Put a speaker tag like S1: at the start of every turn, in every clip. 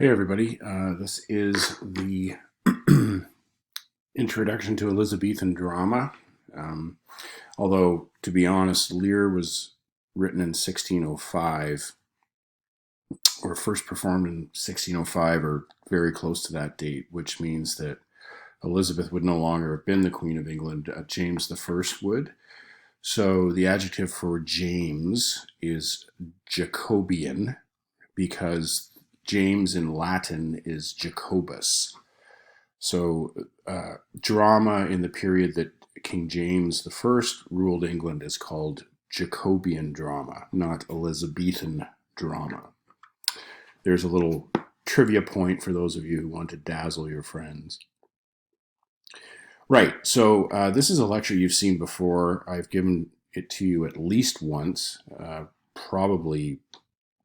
S1: Hey everybody, this is the introduction to Elizabethan drama. Um, Although, to be honest, Lear was written in 1605, or first performed in 1605, or very close to that date, which means that Elizabeth would no longer have been the Queen of England. James the First would. So the adjective for James is Jacobean, because James in Latin is Jacobus. So, drama in the period that King James I ruled England is called Jacobean drama, not Elizabethan drama. There's a little trivia point for those of you who want to dazzle your friends. Right, so this is a lecture you've seen before. I've given it to you at least once, probably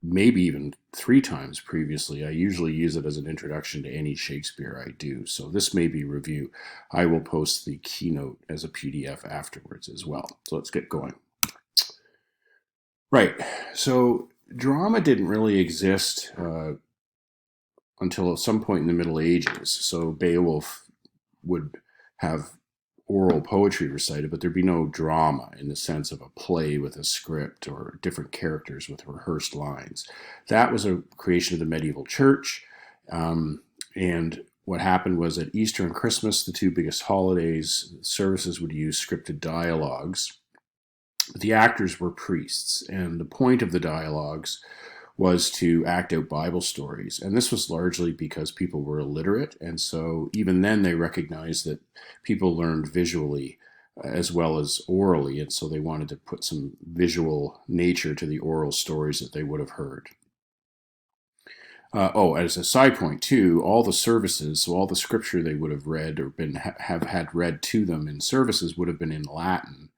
S1: maybe even 3 times previously. I usually use it as an introduction to any Shakespeare I do, so this may be review. I will post the keynote as a PDF afterwards as well. So let's get going. Right, so drama didn't really exist until some point in the Middle Ages. So Beowulf would have oral poetry recited, but there'd be no drama in the sense of a play with a script or different characters with rehearsed lines. That was a creation of the medieval church. And what happened was at Easter and Christmas, the 2 biggest holidays, services would use scripted dialogues. But the actors were priests, and the point of the dialogues was to act out Bible stories. And this was largely because people were illiterate. And so even then they recognized that people learned visually as well as orally. And so they wanted to put some visual nature to the oral stories that they would have heard. As a side point too, all the services, so all the scripture they would have read or have had read to them in services would have been in Latin.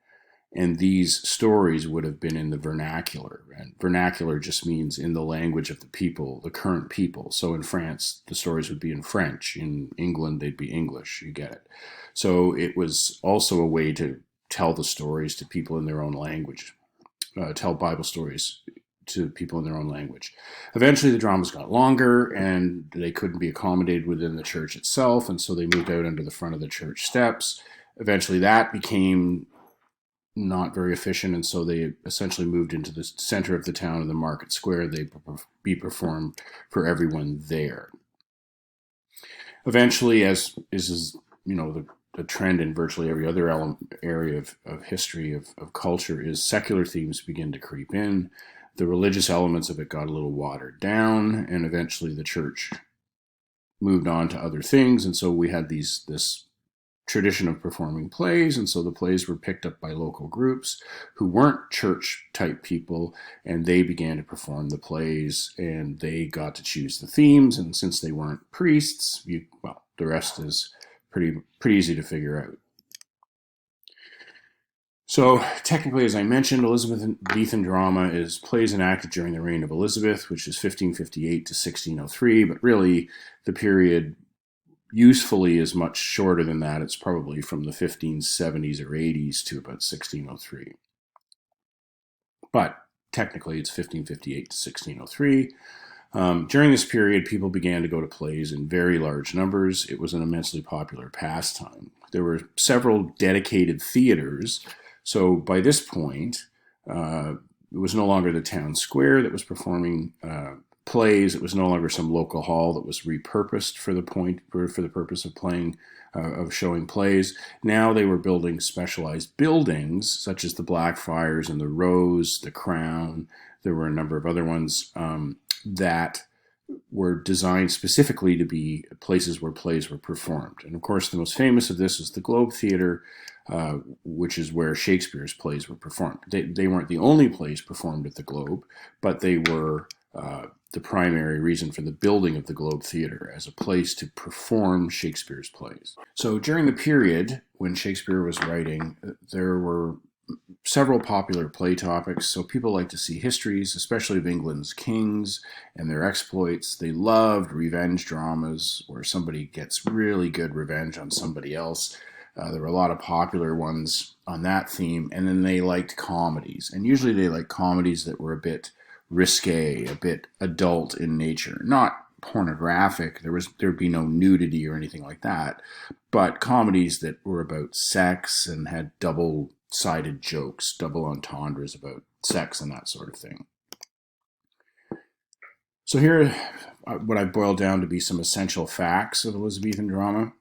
S1: And these stories would have been in the vernacular. And vernacular just means in the language of the people, the current people. So in France, the stories would be in French. In England, they'd be English. You get it. So it was also a way to tell the stories to people in their own language, tell Bible stories to people in their own language. Eventually, the dramas got longer, and they couldn't be accommodated within the church itself, and so they moved out under the front of the church steps. Eventually, that became not very efficient, and so they essentially moved into the center of the town in the market square. They'd be performed for everyone there. Eventually, as is the trend in virtually every other area of history, of culture, is secular themes begin to creep in. The religious elements of it got a little watered down, and eventually the church moved on to other things, and so we had this tradition of performing plays, and so the plays were picked up by local groups who weren't church type people, and they began to perform the plays, and they got to choose the themes. And since they weren't priests, the rest is pretty easy to figure out. So technically, as I mentioned, Elizabethan drama is plays enacted during the reign of Elizabeth, which is 1558 to 1603, but really the period usefully is much shorter than that. It's probably from the 1570s or 80s to about 1603. But technically it's 1558 to 1603. During this period, people began to go to plays in very large numbers. It was an immensely popular pastime. There were several dedicated theaters. So by this point, it was no longer the town square that was performing plays. It was no longer some local hall that was repurposed for the purpose of of showing plays. Now they were building specialized buildings such as the Blackfriars and the Rose, the Crown. There were a number of other ones that were designed specifically to be places where plays were performed. And of course, the most famous of this is the Globe Theatre, which is where Shakespeare's plays were performed. They weren't the only plays performed at the Globe, but they were the primary reason for the building of the Globe Theatre as a place to perform Shakespeare's plays. So during the period when Shakespeare was writing, there were several popular play topics. So people like to see histories, especially of England's kings and their exploits. They loved revenge dramas where somebody gets really good revenge on somebody else. There were a lot of popular ones on that theme. And then they liked comedies. And usually they liked comedies that were a bit risque, a bit adult in nature. Not pornographic. There'd be no nudity or anything like that, but comedies that were about sex and had double-sided jokes, double entendres about sex and that sort of thing. So here, what I boiled down to be some essential facts of Elizabethan drama.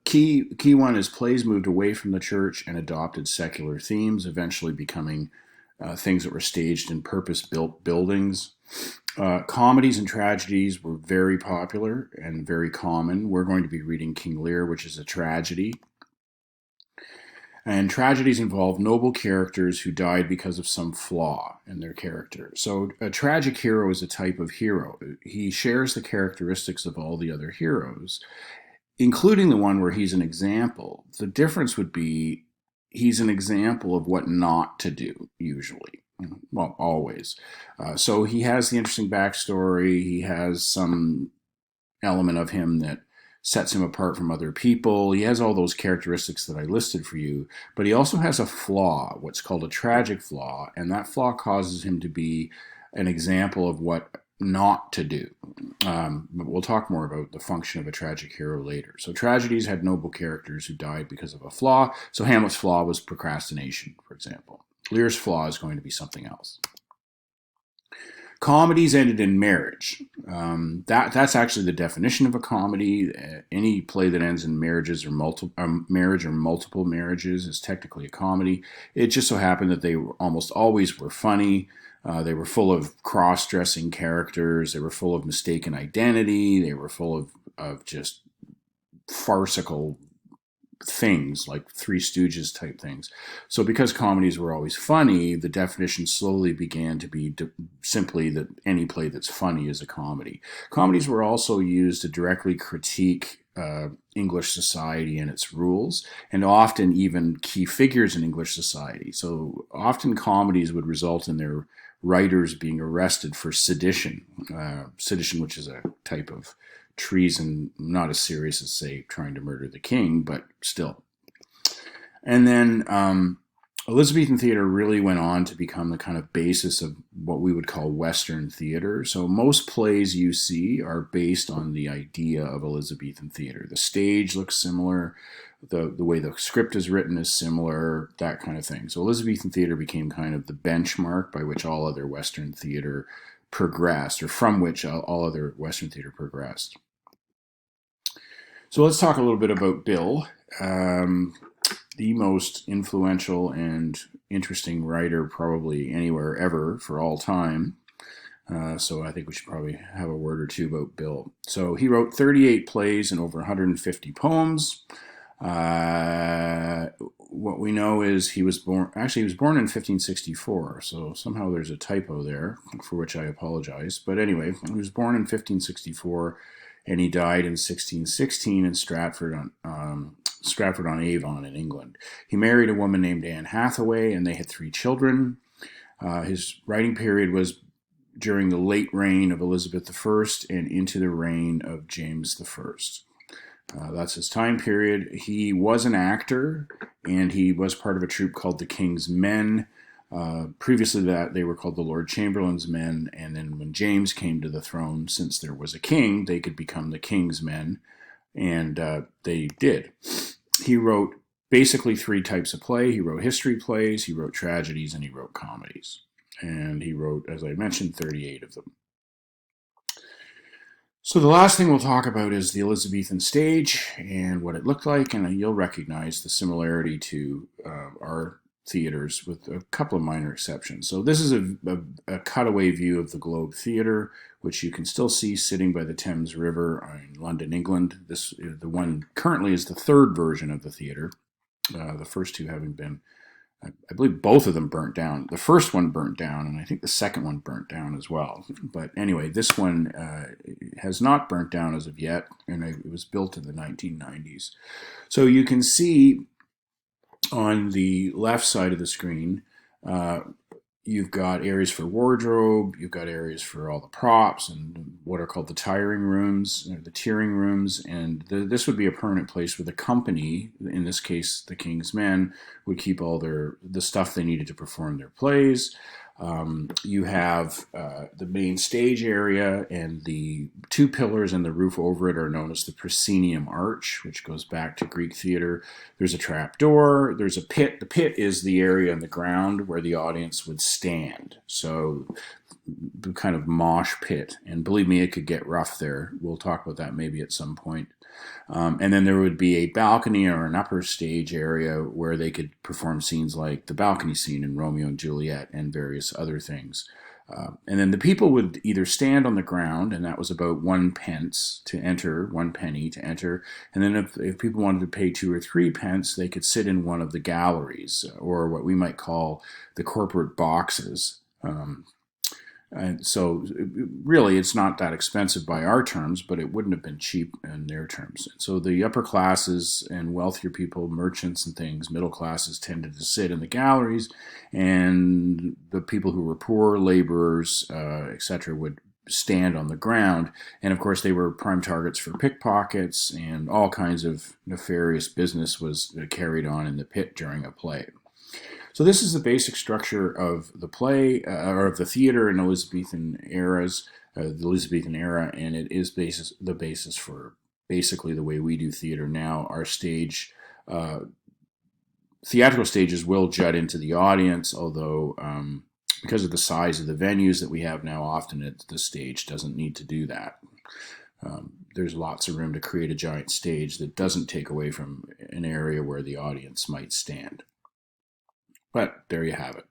S1: Key one is plays moved away from the church and adopted secular themes, eventually becoming things that were staged in purpose-built buildings. Comedies and tragedies were very popular and very common. We're going to be reading King Lear, which is a tragedy. And tragedies involve noble characters who died because of some flaw in their character. So a tragic hero is a type of hero. He shares the characteristics of all the other heroes, including the one where he's an example. The difference would be he's an example of what not to do, usually. Well, always. So he has the interesting backstory. He has some element of him that sets him apart from other people. He has all those characteristics that I listed for you, but he also has a flaw, what's called a tragic flaw, and that flaw causes him to be an example of what not to do. But we'll talk more about the function of a tragic hero later. So tragedies had noble characters who died because of a flaw. So Hamlet's flaw was procrastination, for example. Lear's flaw is going to be something else. Comedies ended in marriage. That's actually the definition of a comedy. Any play that ends in marriage or multiple marriages is technically a comedy. It just so happened that they almost always were funny. They were full of cross-dressing characters. They were full of mistaken identity. They were full of just farcical things, like Three Stooges type things. So because comedies were always funny, the definition slowly began to be simply that any play that's funny is a comedy. Comedies were also used to directly critique English society and its rules, and often even key figures in English society. So often comedies would result in their writers being arrested for sedition, which is a type of treason, not as serious as, say, trying to murder the king, but still. And then Elizabethan theater really went on to become the kind of basis of what we would call Western theater. So most plays you see are based on the idea of Elizabethan theater. The stage looks similar, the way the script is written is similar, that kind of thing. So Elizabethan theater became kind of the benchmark by which all other Western theater progressed, or from which all other Western theater progressed. So let's talk a little bit about Bill, the most influential and interesting writer probably anywhere ever for all time. So I think we should probably have a word or two about Bill. So he wrote 38 plays and over 150 poems. What we know is he was born in 1564, so somehow there's a typo there, for which I apologize. But anyway, he was born in 1564, and he died in 1616 in Stratford-on-Avon in England. He married a woman named Anne Hathaway, and they had 3 children. His writing period was during the late reign of Elizabeth I and into the reign of James I. That's his time period. He was an actor, and he was part of a troupe called the King's Men. Previously that, they were called the Lord Chamberlain's Men, and then when James came to the throne, since there was a king, they could become the King's Men, and they did. He wrote basically 3 types of play. He wrote history plays, he wrote tragedies, and he wrote comedies. And he wrote, as I mentioned, 38 of them. So the last thing we'll talk about is the Elizabethan stage and what it looked like, and you'll recognize the similarity to our theaters with a couple of minor exceptions. So this is a cutaway view of the Globe Theatre, which you can still see sitting by the Thames River in London, England. The one currently is the 3rd version of the theatre, the first 2 having been, I believe both of them burnt down. The first one burnt down, and I think the second one burnt down as well. But anyway, this one has not burnt down as of yet, and it was built in the 1990s. So you can see on the left side of the screen, you've got areas for wardrobe, you've got areas for all the props and what are called the tiring rooms, the tiering rooms, and this would be a permanent place where the company, in this case the King's Men, would keep all the stuff they needed to perform their plays. You have the main stage area, and the two pillars and the roof over it are known as the proscenium arch, which goes back to Greek theater. There's a trap door. There's a pit. The pit is the area on the ground where the audience would stand. So kind of mosh pit. And believe me, it could get rough there. We'll talk about that maybe at some point. And then there would be a balcony or an upper stage area where they could perform scenes like the balcony scene in Romeo and Juliet and various other things. And then the people would either stand on the ground, and that was about 1 pence to enter, 1 penny to enter. And then if people wanted to pay 2 or 3 pence, they could sit in one of the galleries, or what we might call the corporate boxes. And so really it's not that expensive by our terms, but it wouldn't have been cheap in their terms. So the upper classes and wealthier people, merchants and things, middle classes tended to sit in the galleries, and the people who were poor, laborers, etc., would stand on the ground. And of course they were prime targets for pickpockets, and all kinds of nefarious business was carried on in the pit during a play. So this is the basic structure of the play, or of the theater in Elizabethan eras, the Elizabethan era, and it is the basis for basically the way we do theater now. Our theatrical stages will jut into the audience, although because of the size of the venues that we have now, often the stage doesn't need to do that. There's lots of room to create a giant stage that doesn't take away from an area where the audience might stand. But there you have it.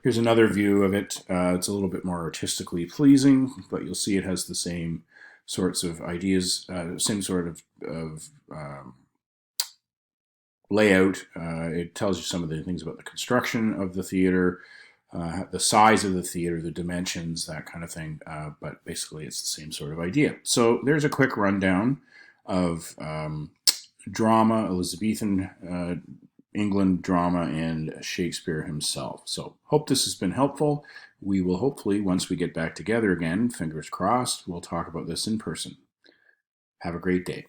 S1: Here's another view of it. It's a little bit more artistically pleasing, but you'll see it has the same sorts of ideas, same sort of layout. It tells you some of the things about the construction of the theater, the size of the theater, the dimensions, that kind of thing. But basically, it's the same sort of idea. So there's a quick rundown of drama, Elizabethan England drama, and Shakespeare himself. So hope this has been helpful. We will hopefully, once we get back together again, fingers crossed, we'll talk about this in person. Have a great day.